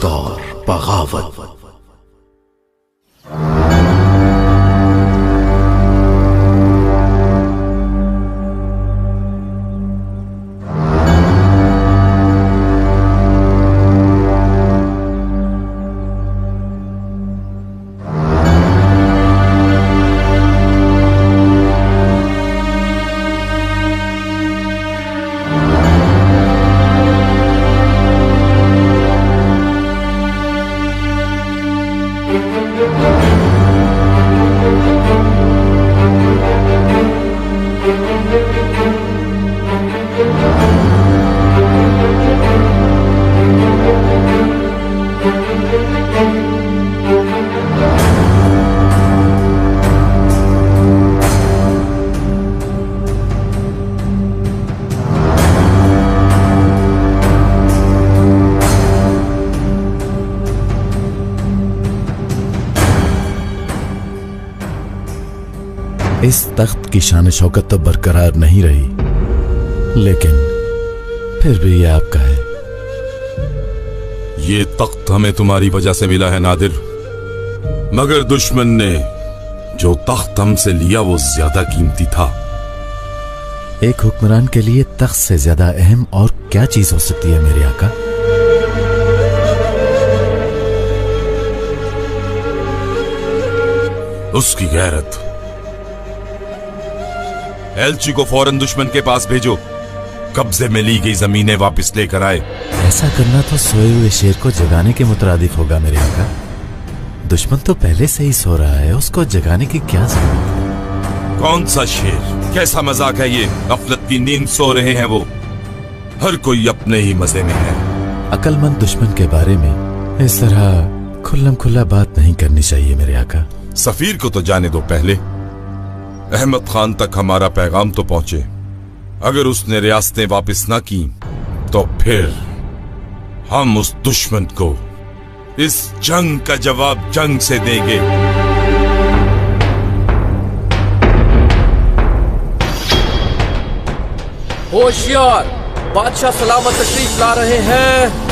और बगावत। इस तख्त की शान शौकत तो बरकरार नहीं रही, लेकिन फिर भी ये आपका है। ये तख्त हमें तुम्हारी वजह से मिला है नादिर, मगर दुश्मन ने जो तख्त हमसे लिया वो ज्यादा कीमती था। एक हुक्मरान के लिए तख्त से ज्यादा अहम और क्या चीज हो सकती है मेरे आका? उसकी गैरत। एलची को फौरन दुश्मन के पास भेजो, कब्जे में ली गई जमीनें वापस लेकर आए। ऐसा करना तो सोए हुए शेर को जगाने के मुतरादिफ होगा मेरे आका। दुश्मन तो पहले से ही सो रहा है, उसको जगाने की क्या जरूरत है? कौन सा शेर? कैसा मजाक है ये? गफलत की नींद सो रहे हैं वो। हर कोई अपने ही मजे में है। अक्लमंद दुश्मन के बारे में इस तरह खुल्लम खुल्ला बात नहीं करनी चाहिए मेरे आका। सफीर को तो जाने दो पहले। अहमद खान तक हमारा पैगाम तो पहुंचे। अगर उसने रियासतें वापस ना की तो फिर हम उस दुश्मन को इस जंग का जवाब जंग से देंगे। होशियार, बादशाह सलामत तशरीफ ला रहे हैं।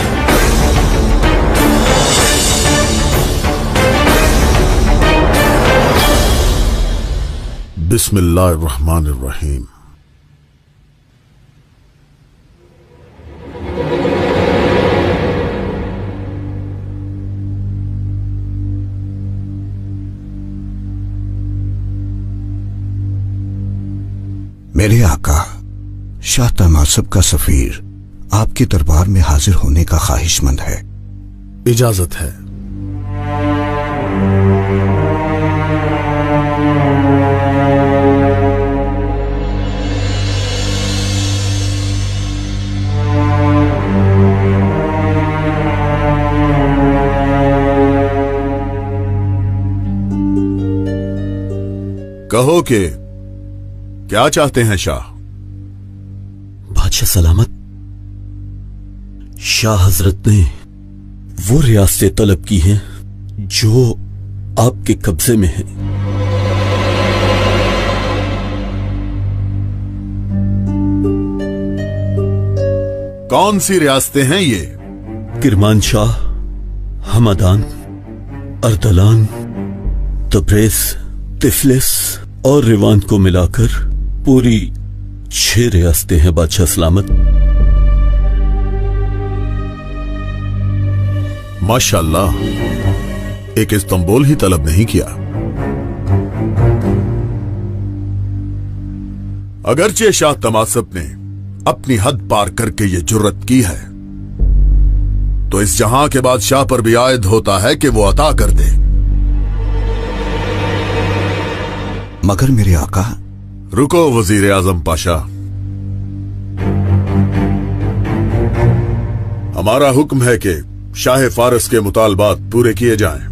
बिस्मिल्लाहिर्रहमानिर्रहीम। मेरे आका शाह तमासब का सफीर आपके दरबार में हाजिर होने का ख्वाहिशमंद है। इजाजत है। कहो कि क्या चाहते हैं शाह? बादशाह सलामत, शाह हजरत ने वो रियासतें तलब की हैं जो आपके कब्जे में हैं। कौन सी रियासतें हैं ये? किरमानशाह, हमदान, अर्दलान, तब्रेज, तिफलिस और रिवान को मिलाकर पूरी 6 रियासतें हैं बादशाह सलामत। माशाअल्लाह, एक इस्तांबुल ही तलब नहीं किया। अगरचे शाह तमासब ने अपनी हद पार करके ये जुर्रत की है, तो इस जहां के बादशाह पर भी आयद होता है कि वो अता कर दे। मगर मेरे आका। रुको वजीर आजम पाशा, हमारा हुक्म है कि शाह फारस के मुतालबात पूरे किए जाएं।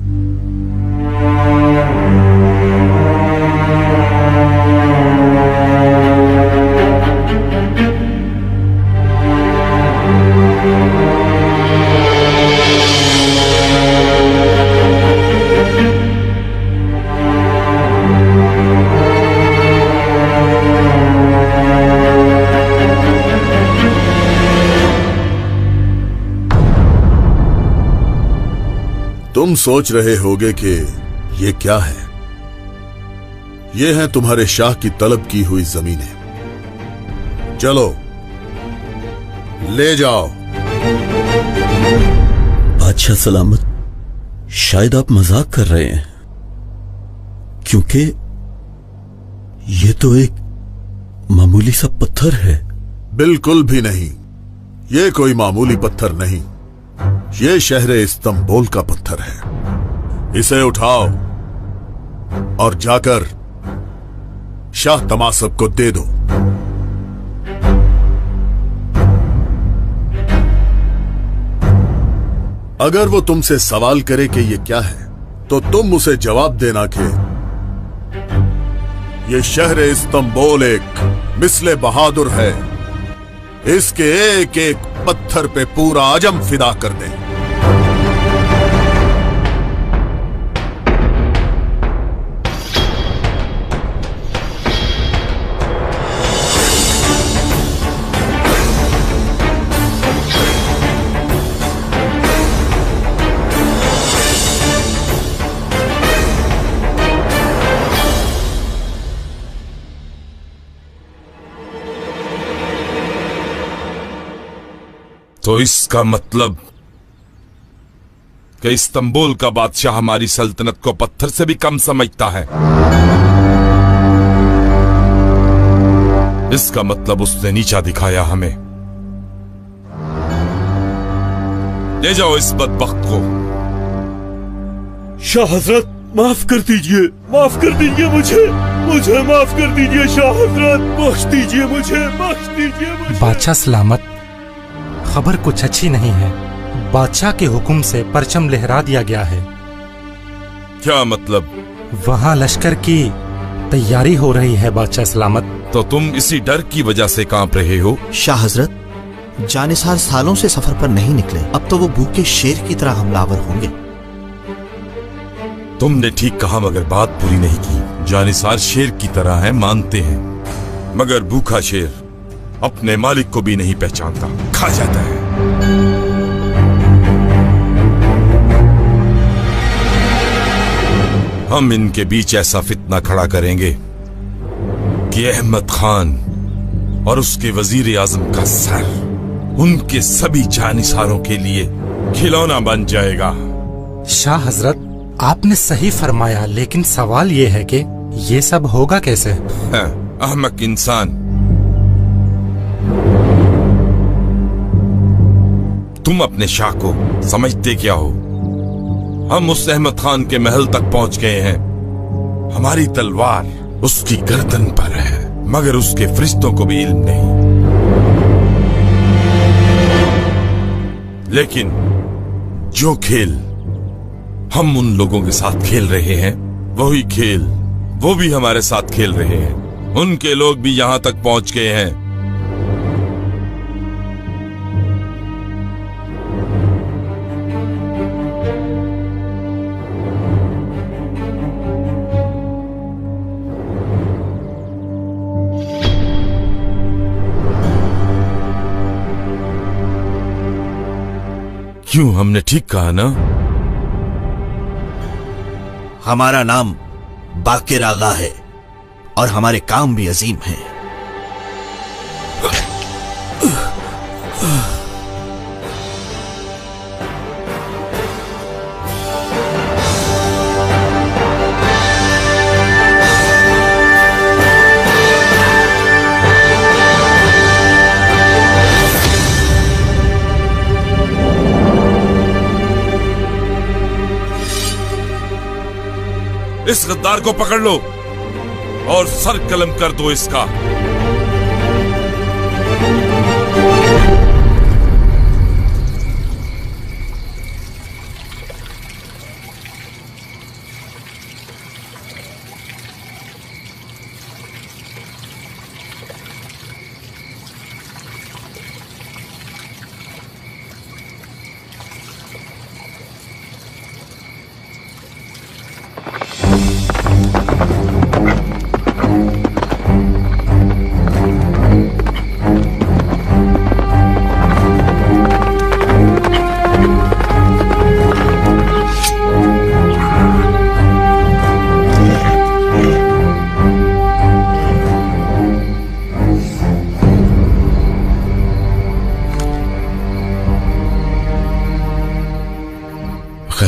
तुम सोच रहे होगे कि ये क्या है। ये हैं तुम्हारे शाह की तलब की हुई जमीनें। चलो ले जाओ। बादशाह सलामत, शायद आप मजाक कर रहे हैं, क्योंकि ये तो एक मामूली सा पत्थर है। बिल्कुल भी नहीं, ये कोई मामूली पत्थर नहीं, ये शहर इस्तांबुल का पत्थर है। इसे उठाओ और जाकर शाह तमासब को दे दो। अगर वो तुमसे सवाल करे कि ये क्या है, तो तुम उसे जवाब देना कि ये शहर इस्तांबुल एक मिस्ले बहादुर है, इसके एक एक पत्थर पे पूरा आजम फिदा कर दे। तो इसका मतलब कि इस्तांबुल का बादशाह हमारी सल्तनत को पत्थर से भी कम समझता है। इसका मतलब उसने नीचा दिखाया हमें। ले जाओ इस बदबख्त को। शाह हजरत, माफ कर दीजिए, माफ कर दीजिए मुझे माफ कर दीजिए शाह हजरत, बख्श दीजिए मुझे, बख्श दीजिए मुझे। बादशाह सलामत, खबर कुछ अच्छी नहीं है। बादशाह के हुक्म से परचम लहरा दिया गया है। क्या मतलब? वहाँ लश्कर की तैयारी हो रही है बादशाह सलामत। तो तुम इसी डर की वजह से कांप रहे हो? शाह हजरत, जानिसार सालों से सफर पर नहीं निकले, अब तो वो भूखे शेर की तरह हमलावर होंगे। तुमने ठीक कहा, मगर बात पूरी नहीं की। जानिसार शेर की तरह है, मानते हैं, मगर भूखा शेर अपने मालिक को भी नहीं पहचानता, खा जाता है। हम इनके बीच ऐसा फितना खड़ा करेंगे कि अहमद खान और उसके वजीर आजम का सर उनके सभी जानिसारों के लिए खिलौना बन जाएगा। शाह हजरत, आपने सही फरमाया, लेकिन सवाल ये है कि ये सब होगा कैसे? अहमक इंसान, तुम अपने शाह को समझते क्या हो? हम उस अहमद खान के महल तक पहुंच गए हैं। हमारी तलवार उसकी गर्दन पर है, मगर उसके फरिश्तों को भी इल्म नहीं। लेकिन जो खेल हम उन लोगों के साथ खेल रहे हैं, वही खेल वो भी हमारे साथ खेल रहे हैं। उनके लोग भी यहां तक पहुंच गए हैं। क्यों, हमने ठीक कहा ना? हमारा नाम बाकिर आगा है और हमारे काम भी अजीम हैं। इस गद्दार को पकड़ लो और सर कलम कर दो इसका।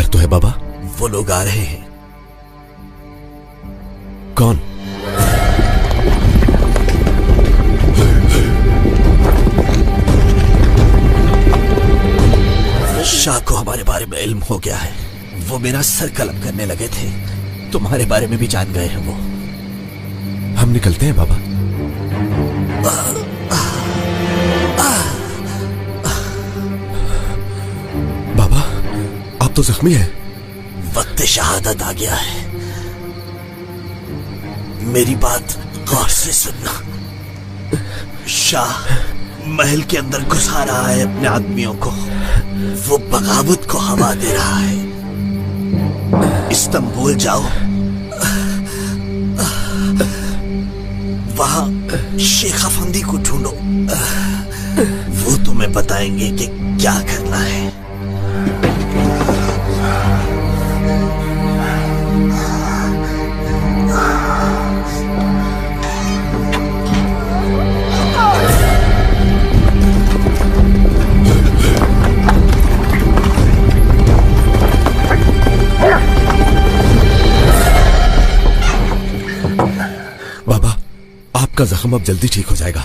डर तो है बाबा। वो लोग आ रहे हैं। कौन? शाह को हमारे बारे में इल्म हो गया है। वो मेरा सर कलम करने लगे थे। तुम्हारे बारे में भी जान गए हैं वो। हम निकलते हैं बाबा। बाबा, आप तो जख्मी हैं। वक्त शहादत आ गया है। मेरी बात गौर से सुनना। शाह महल के अंदर घुसा रहा है अपने आदमियों को। वो बगावत को हवा दे रहा है। इस्तांबुल जाओ, वहां शेख अफंदी को ढूंढो। वो तुम्हें बताएंगे कि क्या करना है। आपका जख्म अब जल्दी ठीक हो जाएगा।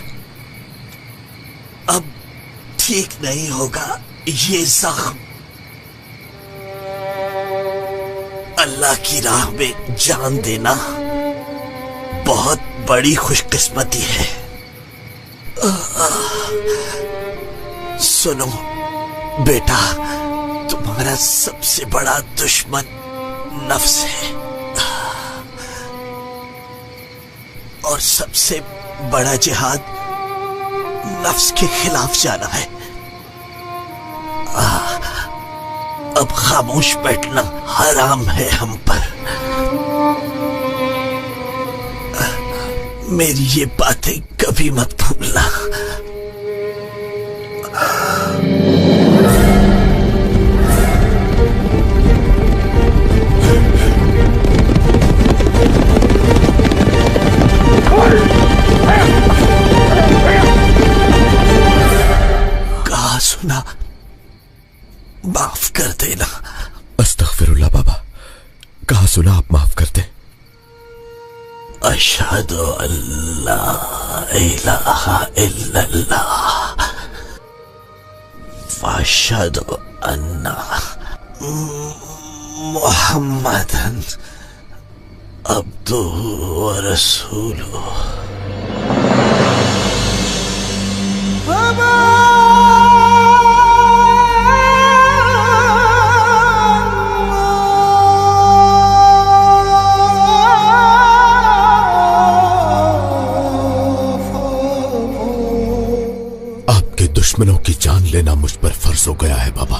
अब ठीक नहीं होगा ये जख्म। अल्लाह की राह में जान देना बहुत बड़ी खुशकिस्मती है। सुनो बेटा, तुम्हारा सबसे बड़ा दुश्मन नफ्स है और सबसे बड़ा जिहाद नफ्स के खिलाफ जाना है। अब खामोश बैठना हराम है हम पर। मेरी ये बातें कभी मत भूलना। कहा सुना, माफ कर देना। अस्तगफिरुल्लाह बाबा, कहा सुना आप माफ कर दें। अशहदु अल्ला इलाहा इल्लल्लाह व अशहदु अन्ना मुहम्मदन अब्दुहु व रसूलुहु। आपके दुश्मनों की जान लेना मुझ पर फर्ज हो गया है बाबा।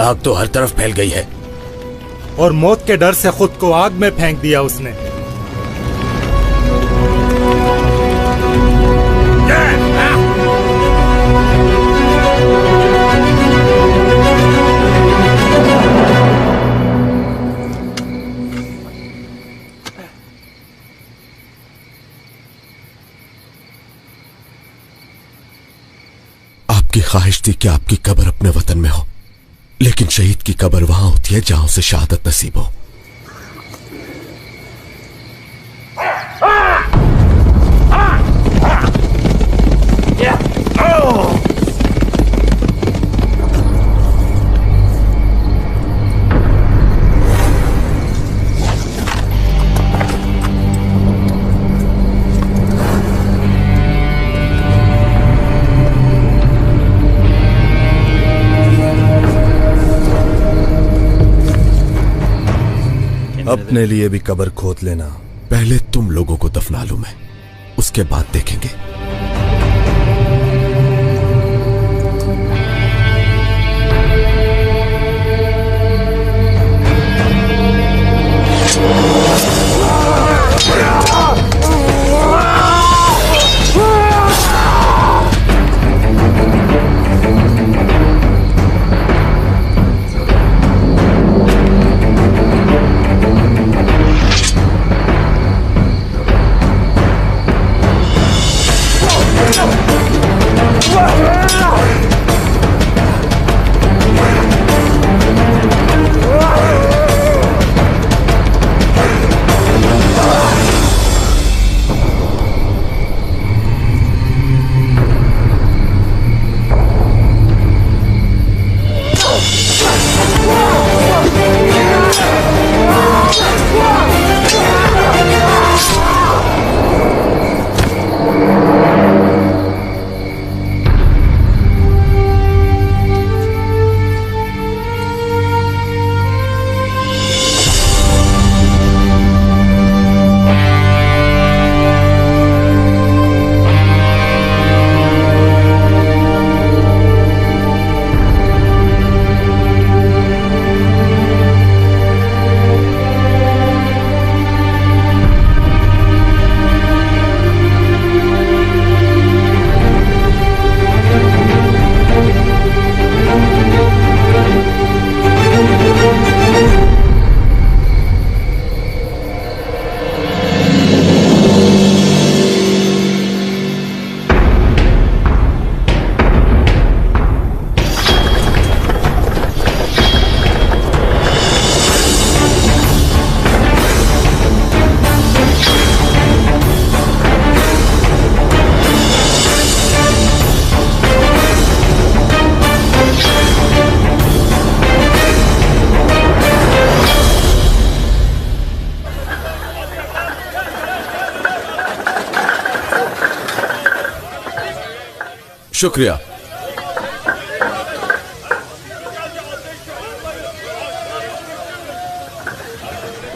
आग तो हर तरफ फैल गई है। और मौत के डर से खुद को आग में फेंक दिया उसने। आपकी ख्वाहिश थी कि आपकी कब्र अपने वतन में हो, लेकिन शहीद की कब्र वहां होती है जहां उसे शहादत नसीब हो। अपने लिए भी कब्र खोद लेना। पहले तुम लोगों को दफना लूं मैं, उसके बाद देखेंगे। शुक्रिया।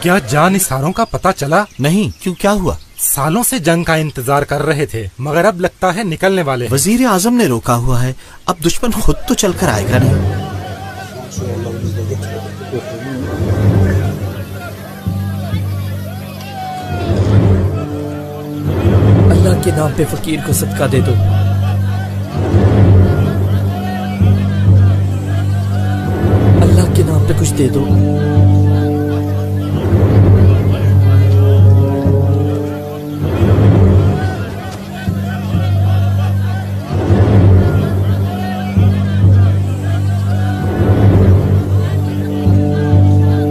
क्या जानिसारों का पता चला? नहीं, क्यों, क्या हुआ? सालों से जंग का इंतजार कर रहे थे, मगर अब लगता है निकलने वाले हैं। वजीर आजम ने रोका हुआ है, अब दुश्मन खुद तो चलकर आएगा नहीं। अल्लाह के नाम पे फकीर को सदका दे दो। अल्लाह के नाम पे कुछ दे दो।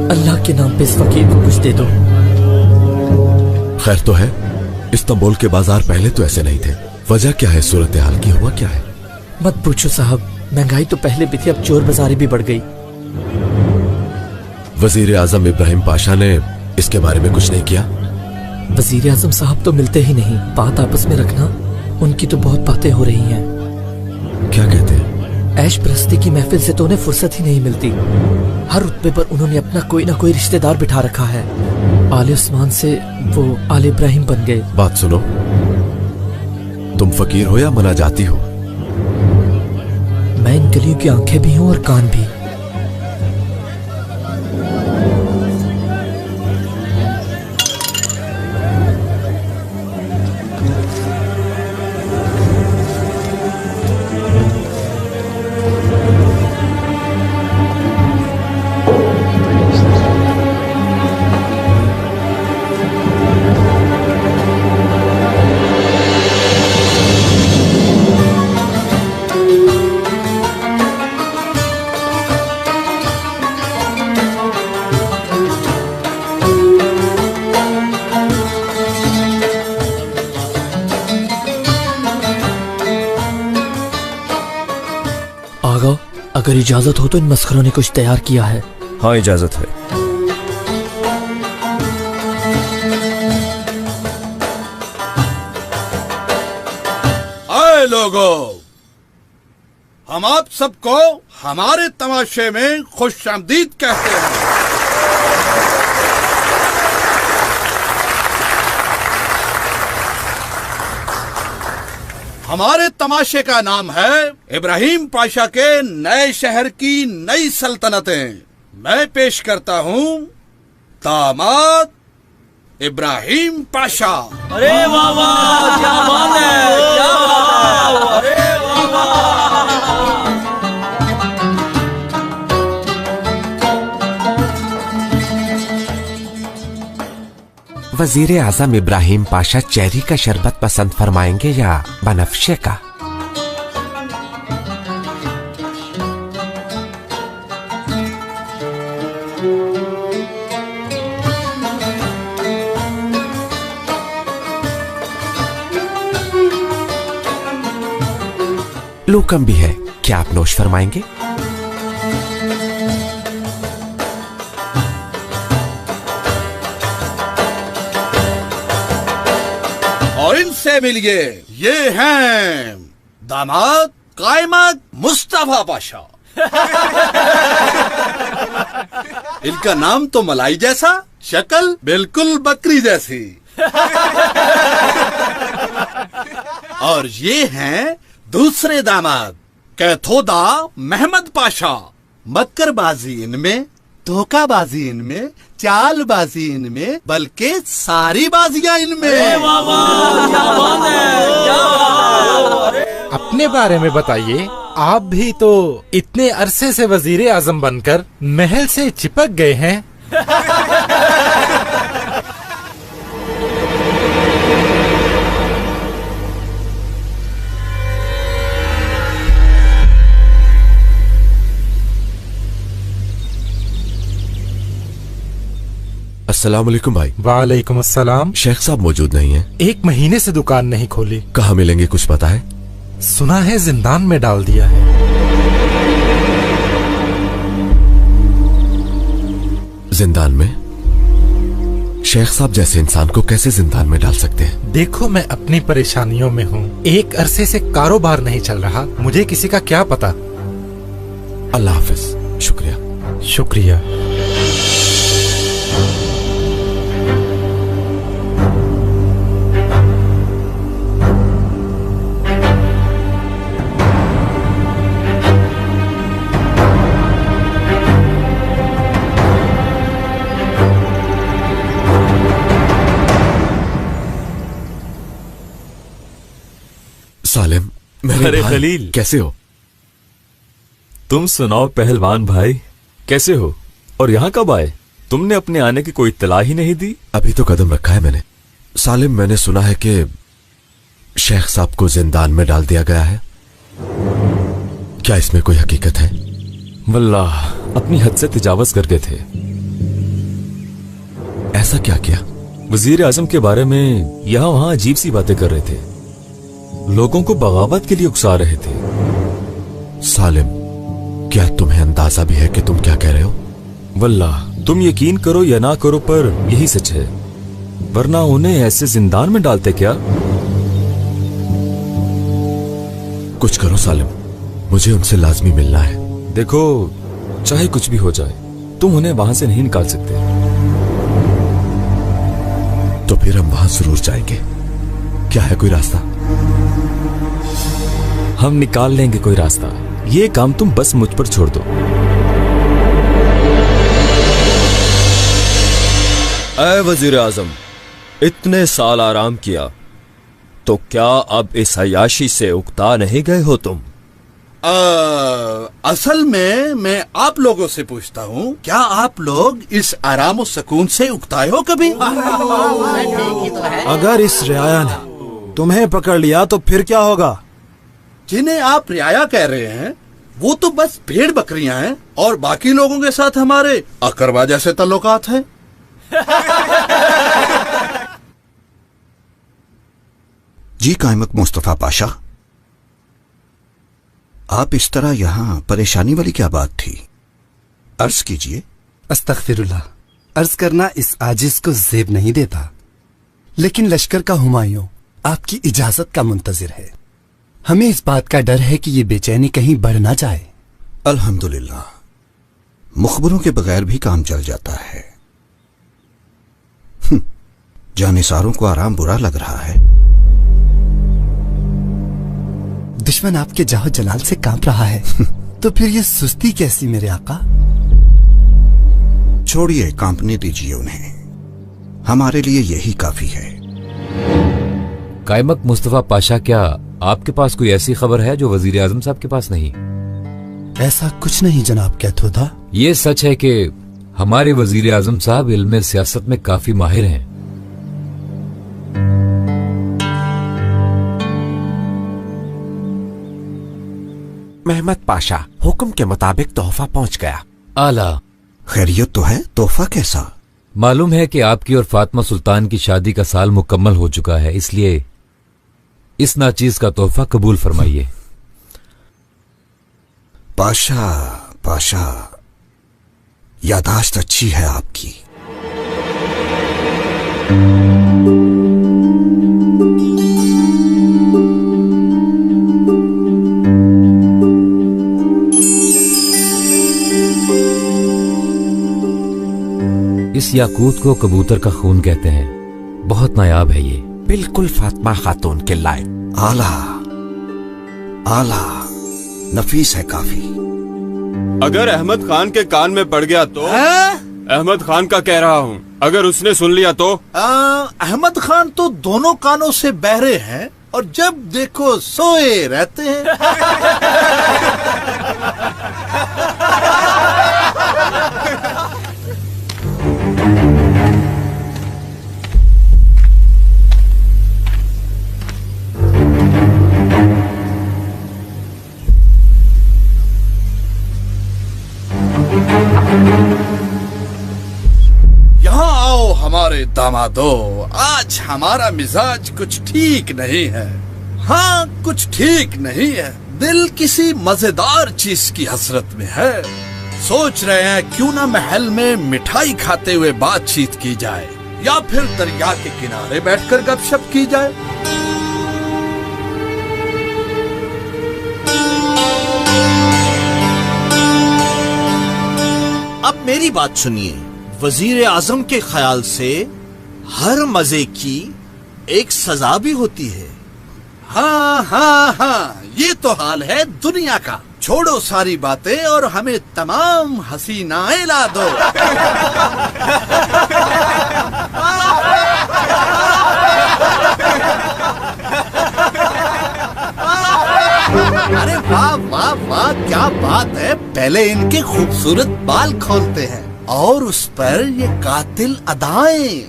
अल्लाह के नाम पे इस फकीर को कुछ दे दो। खैर तो है? इस्तांबुल के बाजार पहले तो ऐसे नहीं थे, वजह क्या है? सूरत हाल की हुआ क्या है? मत पूछो साहब, महंगाई तो पहले भी थी, अब चोर बाजारी भी बढ़ गई। वजीर आजम इब्राहिम पाशा ने इसके बारे में कुछ नहीं किया? वजीर आजम साहब तो मिलते ही नहीं, बात आपस में रखना। उनकी तो बहुत बातें हो रही हैं। क्या कहते हैं? ऐश परस्ती की महफिल से तो उन्हें फुर्सत ही नहीं मिलती। हर रुतबे पर उन्होंने अपना कोई ना कोई रिश्तेदार बिठा रखा है। आले उस्मान से वो आले इब्राहिम बन गए। बात सुनो, तुम फकीर हो या मनाजाती हो? मैं इन गलियों की आंखें भी हूँ और कान भी। अगर इजाजत हो तो इन मस्खरों ने कुछ तैयार किया है। हाँ, इजाजत है। आए लोगों, हम आप सबको हमारे तमाशे में खुशामदीद कहते हैं। हमारे तमाशे का नाम है इब्राहिम पाशा के नए शहर की नई सल्तनतें। मैं पेश करता हूँ दामाद इब्राहिम पाशा। अरे वाह वाह, क्या बात है, क्या बात है। अरे वाह वाह। वजीर आजम इब्राहिम पाशा चेरी का शरबत पसंद फरमाएंगे या बनफ्शे का? लूकम भी है, क्या आप नोश फरमाएंगे? और इनसे मिलिए, ये हैं दामाद कायमत मुस्तफा पाशा। इनका नाम तो मलाई जैसा, शक्ल बिल्कुल बकरी जैसी। और ये हैं दूसरे दामाद कैथोदा महमद पाशा। मक्करबाजी इनमें, धोखाबाजी इनमें, चालबाजी इनमें, बल्कि सारी बाजियां इनमें। अपने बारे में बताइए, आप भी तो इतने अरसे से वजीर आजम बनकर महल से चिपक गए हैं। अस्सलाम वालेकुम भाई। वालेकुम अस्सलाम। शेख साहब मौजूद नहीं है? 1 महीने से दुकान नहीं खोली। कहाँ मिलेंगे, कुछ पता है? सुना है जिंदान में डाल दिया है। जिंदान में? शेख साहब जैसे इंसान को कैसे जिंदान में डाल सकते हैं? देखो, मैं अपनी परेशानियों में हूँ। एक अरसे से कारोबार नहीं चल रहा, मुझे किसी का क्या पता। अल्लाह हाफिज। शुक्रिया। शुक्रिया। सालिम, मेरे अरे भाई, खलील, कैसे हो? तुम सुनाओ पहलवान भाई, कैसे हो? और यहाँ कब आए? तुमने अपने आने की कोई इत्तला ही नहीं दी। अभी तो कदम रखा है मैंने। सालिम, मैंने सुना है कि शेख साहब को जिंदान में डाल दिया गया है। क्या इसमें कोई हकीकत है? वल्लाह, अपनी हद से तजावज कर गए थे। ऐसा क्या किया? वजीर आजम के बारे में यहाँ वहाँ अजीब सी बातें कर रहे थे, लोगों को बगावत के लिए उकसा रहे थे। सालिम, क्या तुम्हें अंदाजा भी है कि तुम क्या कह रहे हो? वल्लाह, तुम यकीन करो या ना करो, पर यही सच है, वरना उन्हें ऐसे जिंदान में डालते क्या? कुछ करो सालिम, मुझे उनसे लाजमी मिलना है। देखो, चाहे कुछ भी हो जाए, तुम उन्हें वहां से नहीं निकाल सकते। तो फिर हम वहां जरूर जाएंगे। क्या है कोई रास्ता? हम निकाल लेंगे कोई रास्ता। ये काम तुम बस मुझ पर छोड़ दो। ऐ वजीर आजम, इतने साल आराम किया, तो क्या अब इस अयाशी से उकता नहीं गए हो तुम? असल में मैं आप लोगों से पूछता हूँ, क्या आप लोग इस आराम और सुकून से उकताए हो कभी? अगर इस रियाया ने तुम्हें पकड़ लिया तो फिर क्या होगा? जिन्हें आप रियाया कह रहे हैं, वो तो बस भेड़ बकरियां हैं और बाकी लोगों के साथ हमारे अकरबा जैसे ताल्लुकात हैं। जी कायमत मुस्तफा पाशा, आप इस तरह यहाँ परेशानी वाली क्या बात थी? अर्ज कीजिए। अस्तगफिरुल्लाह। अर्ज करना इस आजिज को जेब नहीं देता, लेकिन लश्कर का हुमायूं आपकी इजाजत का मुंतजिर है। हमें इस बात का डर है कि ये बेचैनी कहीं बढ़ ना जाए। अल्हम्दुलिल्लाह, मुखबरों के बगैर भी काम चल जाता है। जानिसारों को आराम बुरा लग रहा है। दुश्मन आपके जाहो जलाल से कांप रहा है तो फिर ये सुस्ती कैसी मेरे आका? छोड़िए, कांपने दीजिए उन्हें, हमारे लिए यही काफी है। कायमक मुस्तफा पाशा, क्या आपके पास कोई ऐसी खबर है जो वजीर आजम साहब के पास नहीं? ऐसा कुछ नहीं जनाब कैथोदा। ये सच है कि हमारे वजीर आजम साहब इल्म सियासत में काफी माहिर हैं। मेहमद पाशा, हुक्म के मुताबिक तोहफा पहुंच गया। आला। खैरियत तो है? तोहफा कैसा? मालूम है कि आपकी और फातिमा सुल्तान की शादी का साल मुकम्मल हो चुका है, इसलिए इस नाचीज का तोहफा कबूल फरमाइए। पाशा, पाशा, यादाश्त अच्छी है आपकी। इस याकूत को कबूतर का खून कहते हैं, बहुत नायाब है ये। बिल्कुल फातिमा खातून के लायक। आला, आला, नफीस है काफी। अगर अहमद खान के कान में पड़ गया तो? अहमद खान का कह रहा हूँ, अगर उसने सुन लिया तो? अहमद खान तो दोनों कानों से बहरे हैं और जब देखो सोए रहते हैं। यहाँ आओ हमारे दामादो, आज हमारा मिजाज कुछ ठीक नहीं है। हाँ, कुछ ठीक नहीं है। दिल किसी मजेदार चीज की हसरत में है। सोच रहे हैं क्यों ना महल में मिठाई खाते हुए बातचीत की जाए या फिर दरिया के किनारे बैठकर गपशप की जाए। अब मेरी बात सुनिए। वजीर आजम के ख्याल से हर मजे की एक सजा भी होती है। हाँ हाँ हाँ, ये तो हाल है दुनिया का। छोड़ो सारी बातें और हमें तमाम हसीनाएं ला दो। अरे वाह वाह वाह, क्या बात है। पहले इनके खूबसूरत बाल खोलते हैं और उस पर ये कातिल अदाएं।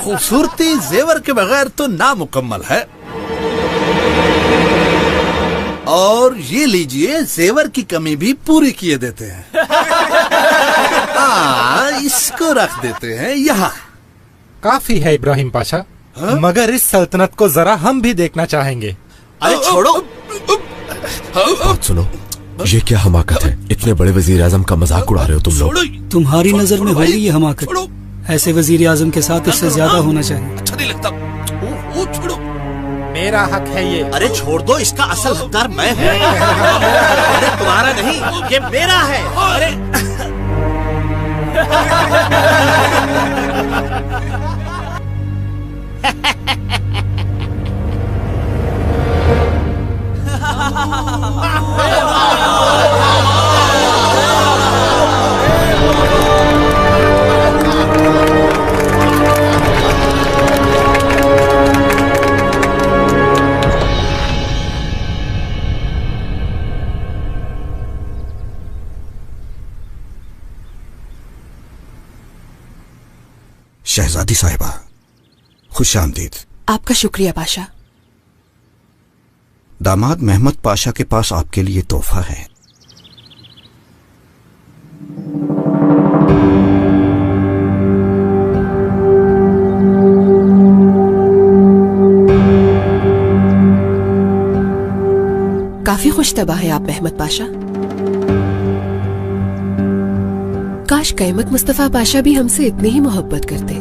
खूबसूरती जेवर के बगैर तो नामुकम्मल है। और ये लीजिए, जेवर की कमी भी पूरी किए देते हैं। इसको रख देते हैं यहाँ। काफी है इब्राहिम पाशा, मगर इस सल्तनत को जरा हम भी देखना चाहेंगे। अरे छोड़ो। बात सुनो, ये क्या हमाकत है? इतने बड़े वजीर आजम का मजाक उड़ा रहे हो तुम लोग। तुम्हारी नजर में होगी ये हमाकत? ऐसे वजीर आजम के साथ इससे ज्यादा होना चाहिए। अच्छा नहीं लगता। वो छोड़ो, मेरा हक है ये। अरे छोड़ दो, इसका असल हकदार मैं हूँ। अरे तुम्हारा नहीं, ये मेरा है। अरे शहजादी साहिबा, खुश आमदीद। आपका शुक्रिया पाशा। दामाद मेहमद पाशा के पास आपके लिए तोहफा है। काफी खुशतबा है आप अहमद पाशा। काश कैमत मुस्तफा पाशा भी हमसे इतनी ही मोहब्बत करते।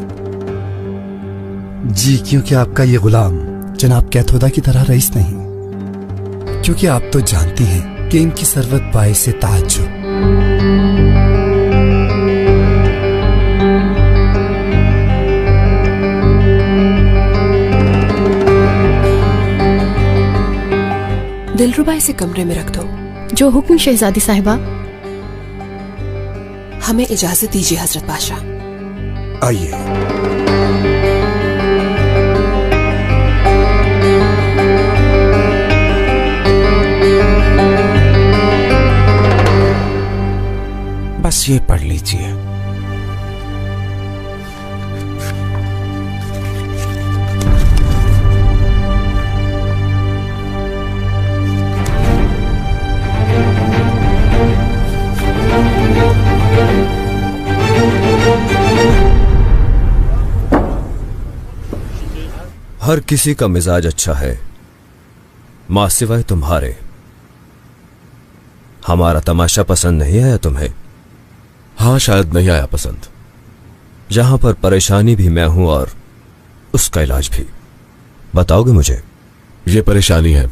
जी, क्योंकि आपका ये गुलाम जनाब कैथोदा की तरह रईस नहीं, क्योंकि आप तो जानती हैं कि इनकी सरवत बाइस से ताज्जुब। दिलरुबा इसे कमरे में रख दो। जो हुक्म शहजादी साहिबा। हमें इजाजत दीजिए हजरत पाशा। आइए। बस ये पढ़ लीजिए। हर किसी का मिजाज अच्छा है मां सिवाय तुम्हारे। हमारा तमाशा पसंद नहीं आया तुम्हें? हाँ, शायद नहीं आया पसंद। जहां पर परेशानी भी मैं हूं और उसका इलाज भी। बताओगे मुझे? ये परेशानी है,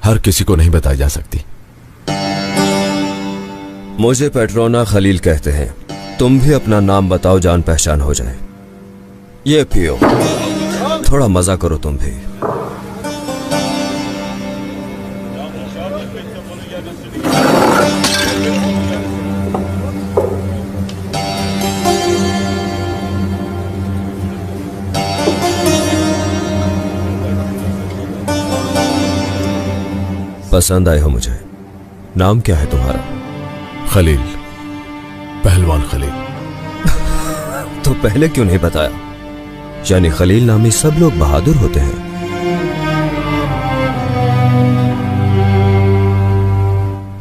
हर किसी को नहीं बताई जा सकती। मुझे पेट्रोना खलील कहते हैं। तुम भी अपना नाम बताओ, जान पहचान हो जाए। ये पियो, थोड़ा मजा करो तुम भी। पसंद आए हो मुझे। नाम क्या है तुम्हारा? खलील, पहलवान खलील। तो पहले क्यों नहीं बताया? यानी खलील नामी सब लोग बहादुर होते हैं।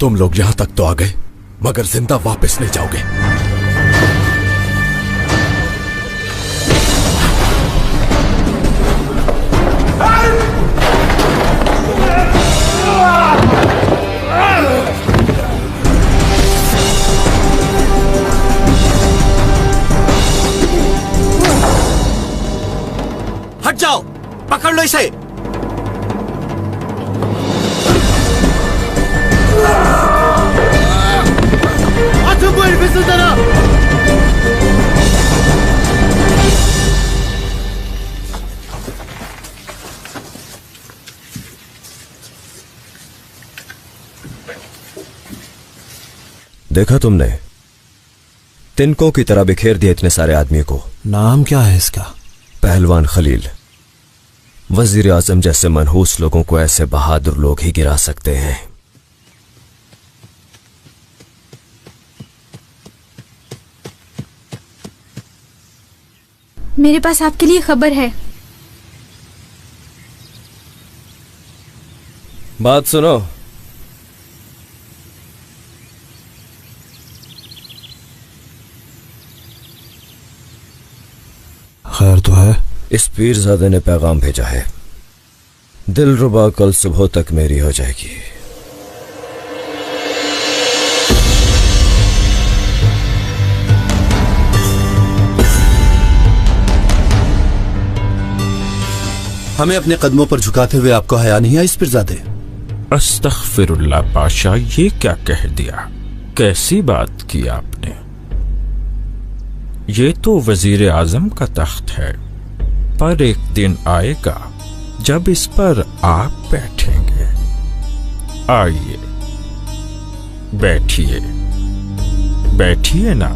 तुम लोग यहां तक तो आ गए, मगर जिंदा वापस नहीं जाओगे। हट जाओ, पकड़ लो इसे। देखा तुमने? तिनकों की तरह बिखेर दिया इतने सारे आदमी को। नाम क्या है इसका? पहलवान खलील। वजीर आजम जैसे मनहूस लोगों को ऐसे बहादुर लोग ही गिरा सकते हैं। मेरे पास आपके लिए खबर है। बात सुनो। खैर तो है। इस पीरजादे ने पैगाम भेजा है। दिलरुबा कल सुबह तक मेरी हो जाएगी। हमें अपने कदमों पर झुकाते हुए आपको हया नहीं आई इस पीरजादे? अस्तगफिरुल्लाह पाशा, ये क्या कह दिया? कैसी बात की आपने? ये तो वजीर आजम का तख्त है, पर एक दिन आएगा जब इस पर आप बैठेंगे। आइए, बैठिए, बैठिए ना।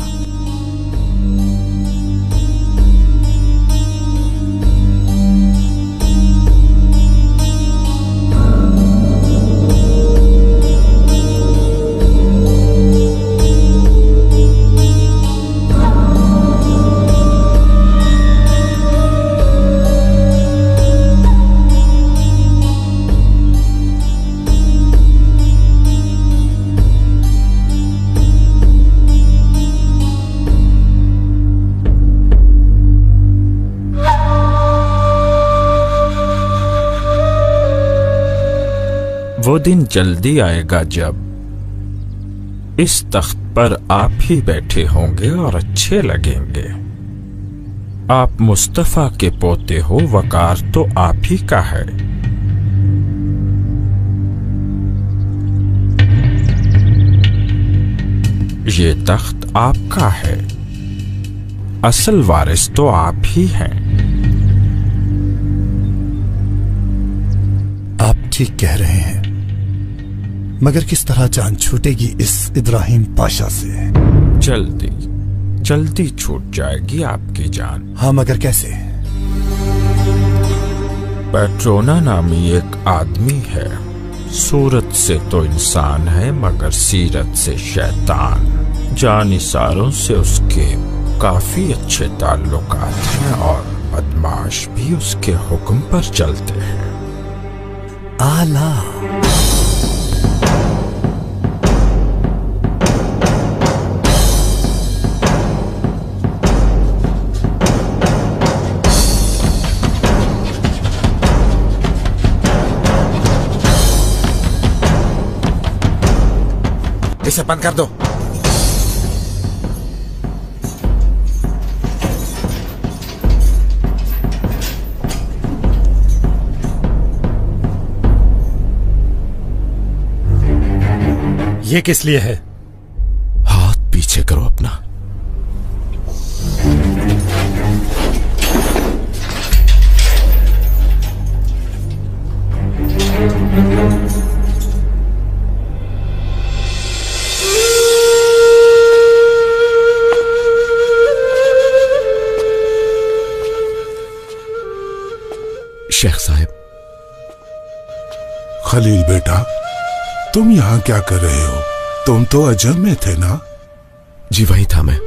वो दिन जल्दी आएगा जब इस तख्त पर आप ही बैठे होंगे और अच्छे लगेंगे। आप मुस्तफा के पोते हो, वकार तो आप ही का है। ये तख्त आपका है, असल वारिस तो आप ही हैं। आप ठीक कह रहे हैं, मगर किस तरह जान छूटेगी इस इब्राहिम पाशा से? जल्दी जल्दी छूट जाएगी आपकी जान। हाँ, मगर कैसे? पेट्रोना नामी एक आदमी है, सूरत से तो इंसान है मगर सीरत से शैतान। जानिसारों से उसके काफी अच्छे ताल्लुकात हैं और बदमाश भी उसके हुक्म पर चलते हैं। आला इसे बंद कर दो। ये किस लिए है? हाथ पीछे करो अपना। शेख साहब। खलील बेटा, तुम यहाँ क्या कर रहे हो? तुम तो अजम में थे ना? जी वही था मैं,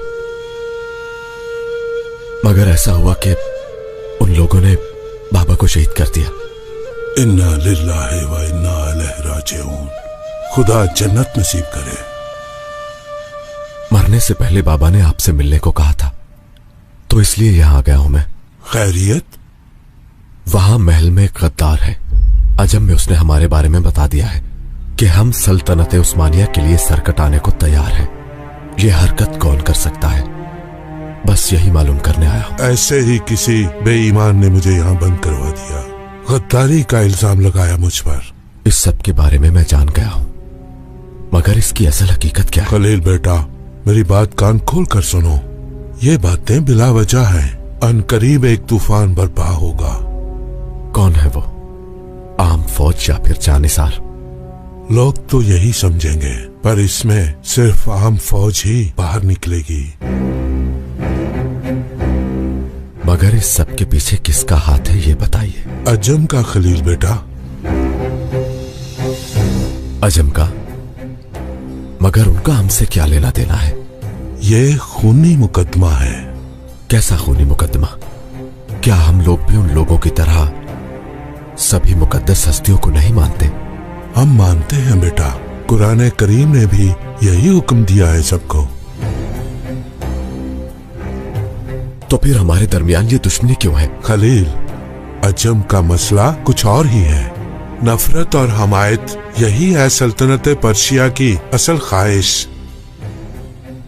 मगर ऐसा हुआ कि उन लोगों ने बाबा को शहीद कर दिया। इन्ना लिल्लाहि व इन्ना इलैहि राजिऊन। खुदा जन्नत नसीब करे। मरने से पहले बाबा ने आपसे मिलने को कहा था, तो इसलिए यहां आ गया हूं मैं। खैरियत? वहां महल में एक गद्दार है, अजम में उसने हमारे बारे में बता दिया है कि हम सल्तनत उस्मानिया के लिए सर कटाने को तैयार हैं। ये हरकत कौन कर सकता है, बस यही मालूम करने आया हूं। ऐसे ही किसी बेईमान ने मुझे यहाँ बंद करवा दिया, गद्दारी का इल्जाम लगाया मुझ पर। इस सब के बारे में मैं जान गया हूं, मगर इसकी असल हकीकत क्या है? खलील बेटा, मेरी बात कान खोल कर सुनो। ये बातें बिला वजह हैं। अनकरीब एक तूफान बर्पा होगा। कौन है वो? आम फौज या फिर जानिसार? लोग तो यही समझेंगे, पर इसमें सिर्फ आम फौज ही बाहर निकलेगी। मगर इस सब के पीछे किसका हाथ है, ये बताइए। अजम का खलील बेटा। अजम का? मगर उनका हमसे क्या लेना देना है? ये खूनी मुकदमा है। कैसा खूनी मुकदमा? क्या हम लोग भी उन लोगों की तरह सभी मुकद्दस हस्तियों को नहीं मानते? हम मानते हैं बेटा, कुरान करीम ने भी यही हुक्म दिया है सबको। तो फिर हमारे दरमियान ये दुश्मनी क्यों है? खलील, अजम का मसला कुछ और ही है। नफरत और हमायत, यही है सल्तनत पर्शिया की असल ख्वाहिश।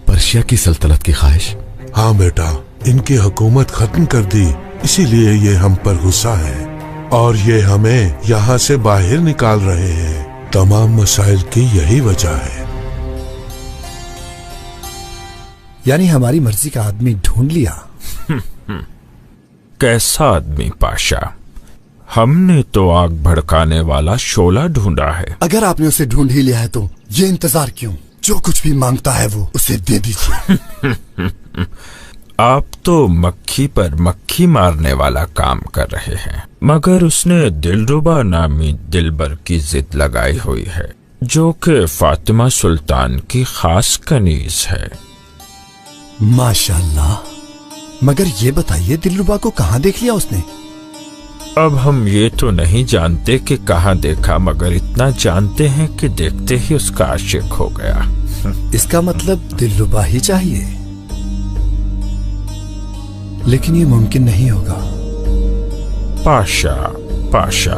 पर्शिया की सल्तनत की ख्वाहिश? हाँ बेटा, इनकी हुकूमत खत्म कर दी, इसीलिए ये हम पर गुस्सा है और ये हमें यहाँ से बाहर निकाल रहे हैं। तमाम मसाइल की यही वजह है। यानी हमारी मर्जी का आदमी ढूंढ लिया? कैसा आदमी पाशा? हमने तो आग भड़काने वाला शोला ढूंढा है। अगर आपने उसे ढूंढ ही लिया है तो ये इंतजार क्यों? जो कुछ भी मांगता है वो उसे दे दीजिए। आप तो मक्खी पर मक्खी मारने वाला काम कर रहे हैं, मगर उसने दिलरुबा नामी दिलबर की जिद लगाई हुई है, जो कि फातिमा सुल्तान की खास कनीज है। माशाल्लाह। मगर ये बताइए, दिलरुबा को कहाँ देख लिया उसने? अब हम ये तो नहीं जानते कि कहाँ देखा, मगर इतना जानते हैं कि देखते ही उसका आशिक हो गया। इसका मतलब दिलरुबा ही चाहिए, लेकिन ये मुमकिन नहीं होगा। पाशा, पाशा,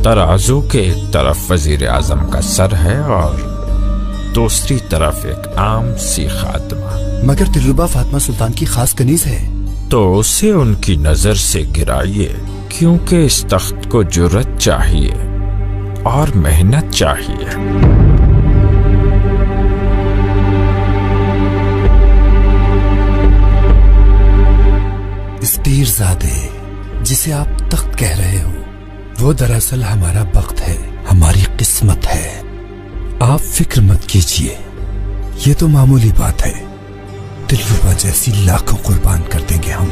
तराजू के एक तरफ वजीर आजम का सर है और दूसरी तरफ एक आम सी खातमा। मगर दिलरुबा फातिमा सुल्तान की खास कनीज है। तो उसे उनकी नजर से गिराइए, क्योंकि इस तख्त को जुर्रत चाहिए और मेहनत चाहिए। इस पीरजादे जिसे आप तख्त कह रहे हो, वो दरअसल हमारा वक्त है, हमारी किस्मत है। आप फिक्र मत कीजिए, ये तो मामूली बात है। दिलरुबा जैसी लाखों कुर्बान कर देंगे हम।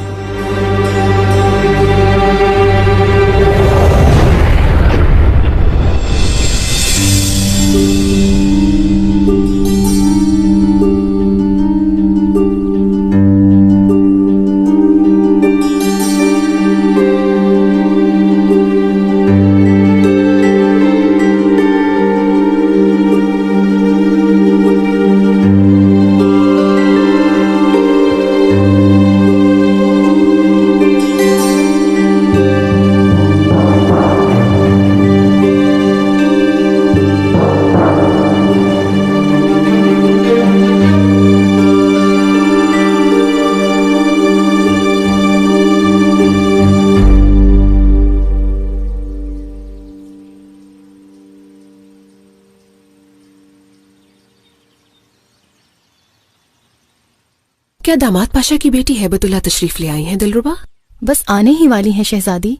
क्या दामाद पाशा की बेटी हैबतुल्ला तशरीफ ले आई हैं दिलरुबा? बस आने ही वाली हैं शहजादी।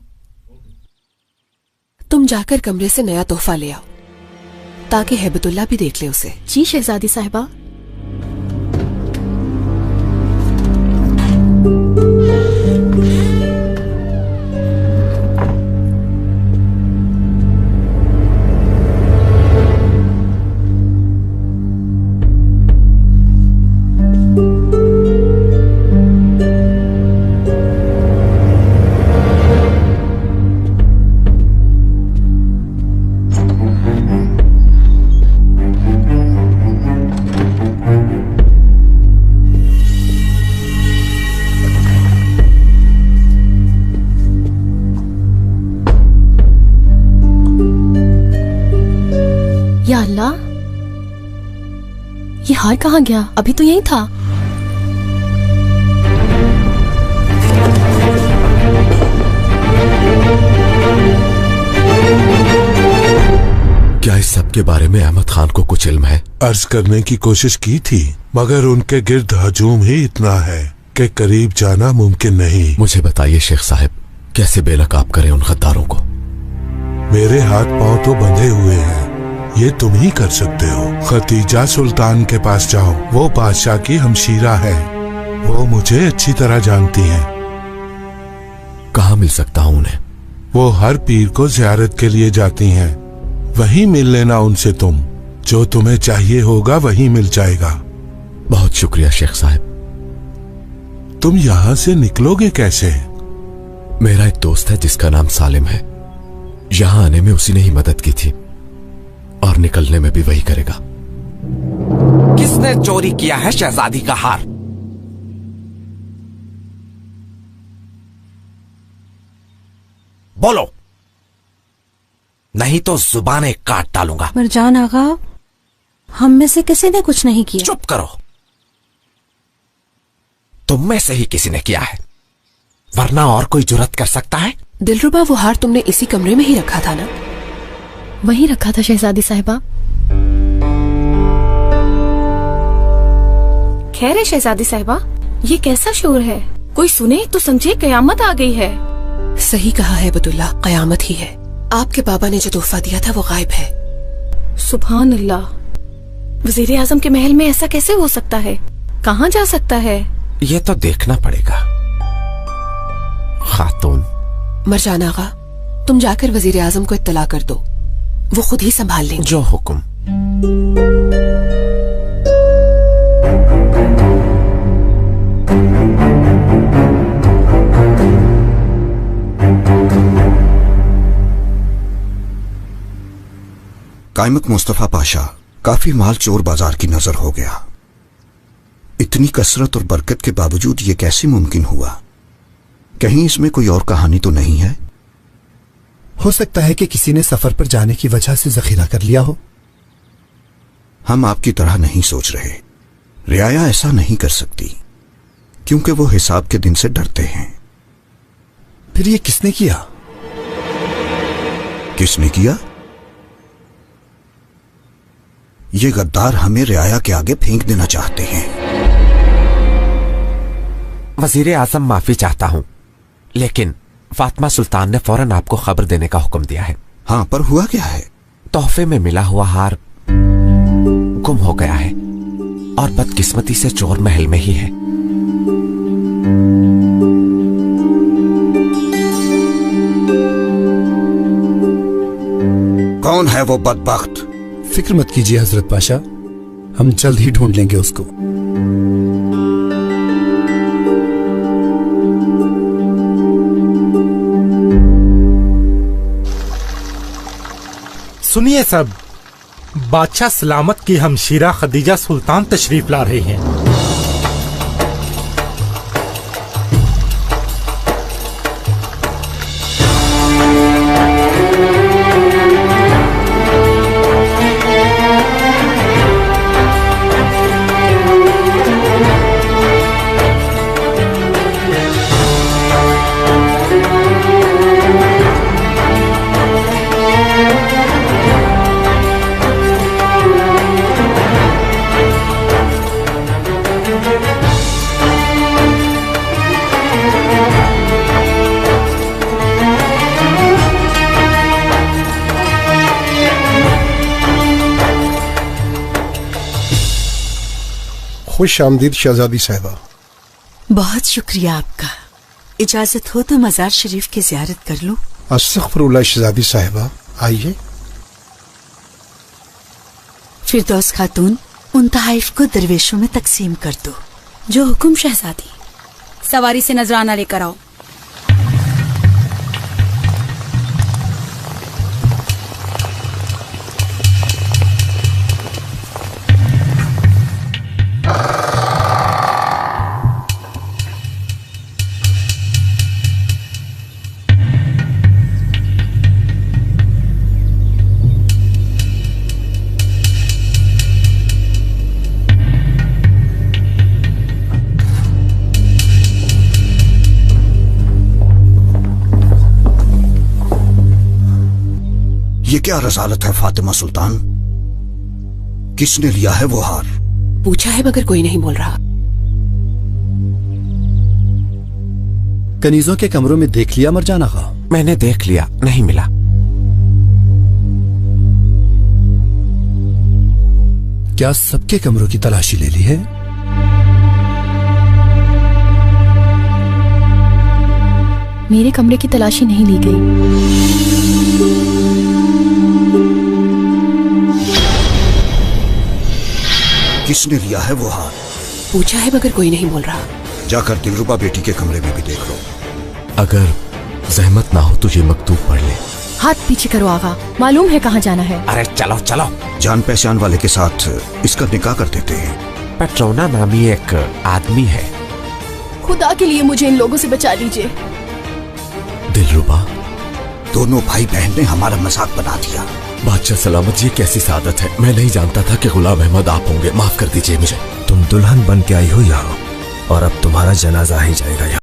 तुम जाकर कमरे से नया तोहफा ले आओ ताकि हैबतुल्ला भी देख ले उसे। जी शहजादी साहिबा। या अल्लाह, ये हार कहाँ गया? अभी तो यहीं था। क्या इस सब के बारे में अहमद खान को कुछ इल्म है? अर्ज करने की कोशिश की थी, मगर उनके गिर्द हजूम ही इतना है कि करीब जाना मुमकिन नहीं। मुझे बताइए शेख साहब, कैसे बेनकाब करें उन गद्दारों को? मेरे हाथ पांव तो बंधे हुए हैं, ये तुम ही कर सकते हो। खतीजा सुल्तान के पास जाओ, वो बादशाह की हमशीरा है, वो मुझे अच्छी तरह जानती है। कहाँ मिल सकता हूँ उन्हें? वो हर पीर को ज़ियारत के लिए जाती हैं, वहीं मिल लेना उनसे। तुम जो तुम्हें चाहिए होगा वहीं मिल जाएगा। बहुत शुक्रिया शेख साहब। तुम यहाँ से निकलोगे कैसे? मेरा एक दोस्त है जिसका नाम सालिम है, यहाँ आने में उसी ने ही मदद की थी और निकलने में भी वही करेगा। किसने चोरी किया है शहजादी का हार? बोलो, नहीं तो जुबानें काट डालूंगा। मरजान आगा, हम में से किसी ने कुछ नहीं किया। चुप करो, तुम में से ही किसी ने किया है, वरना और कोई जुर्रत कर सकता है? दिलरुबा, वो हार तुमने इसी कमरे में ही रखा था ना? वहीं रखा था शहजादी साहिबा। खैर है शहजादी साहिबा, ये कैसा शोर है? कोई सुने तो समझे कयामत आ गई है। सही कहा है बतुल्ला, कयामत ही है। आपके बाबा ने जो तोहफा दिया था वो गायब है। सुभान अल्लाह, वजीर आजम के महल में ऐसा कैसे हो सकता है? कहाँ जा सकता है? ये तो देखना पड़ेगा। खातून। मरजान आगा, तुम जाकर वजीर आजम को इत्तला कर दो, वो खुद ही संभाल लेंगे। जो हुक्म। कायमत मुस्तफा पाशा, काफी माल चोर बाजार की नजर हो गया। इतनी कसरत और बरकत के बावजूद ये कैसे मुमकिन हुआ? कहीं इसमें कोई और कहानी तो नहीं है? हो सकता है कि किसी ने सफर पर जाने की वजह से जखीरा कर लिया हो। हम आपकी तरह नहीं सोच रहे। रियाया ऐसा नहीं कर सकती क्योंकि वो हिसाब के दिन से डरते हैं। फिर ये किसने किया? किसने किया? ये गद्दार हमें रियाया के आगे फेंक देना चाहते हैं। वजीर आजम माफी चाहता हूं, लेकिन फातिमा सुल्तान ने फौरन आपको खबर देने का हुक्म दिया है। हाँ, पर हुआ क्या है? तोहफे में मिला हुआ हार गुम हो गया है और बदकिस्मती से चोर महल में ही है। कौन है वो बदबख्त? फिक्र मत कीजिए हजरत पाशा, हम जल्द ही ढूंढ लेंगे उसको। सुनिए सब, बादशाह सलामत की हमशीरा खदीजा सुल्तान तशरीफ ला रही हैं। खुश आमदीद शहजादी साहिबा। बहुत शुक्रिया आपका। इजाजत हो तो मजार शरीफ की जियारत कर लूं। अस्तगफिरुल्लाह शहजादी साहिबा, आइए। फिरदौस खातून, उन तहाइफ को दरवेशों में तकसीम कर दो। जो हुक्म शहजादी। सवारी से नजराना लेकर आओ। ये क्या रसालत है फातिमा सुल्तान? किसने लिया है वो हार? पूछा है मगर कोई नहीं बोल रहा। कनीजों के कमरों में देख लिया मरजाना का? मैंने देख लिया, नहीं मिला। क्या सबके कमरों की तलाशी ले ली है? मेरे कमरे की तलाशी नहीं ली गई। किसने लिया है वो हार? पूछा है मगर कोई नहीं बोल रहा। जाकर दिलरुबा बेटी के कमरे में भी देख लो। अगर जहमत ना हो तो ये मकतूब पढ़ ले। हाथ पीछे करो आगा, मालूम है कहाँ जाना है। अरे चलो चलो। जान पहचान वाले के साथ इसका निकाह कर देते हैं। पेट्रोना नामी एक आदमी है। खुदा के लिए मुझे इन लोगों से बचा लीजिए। दिलरुबा, दोनों भाई बहन ने हमारा मजाक बना दिया। बादशाह सलामत, ये कैसी सादत है। मैं नहीं जानता था कि गुलाम अहमद आप होंगे। माफ कर दीजिए मुझे। तुम दुल्हन बन के आई हो यहाँ और अब तुम्हारा जनाजा ही जाएगा यहाँ।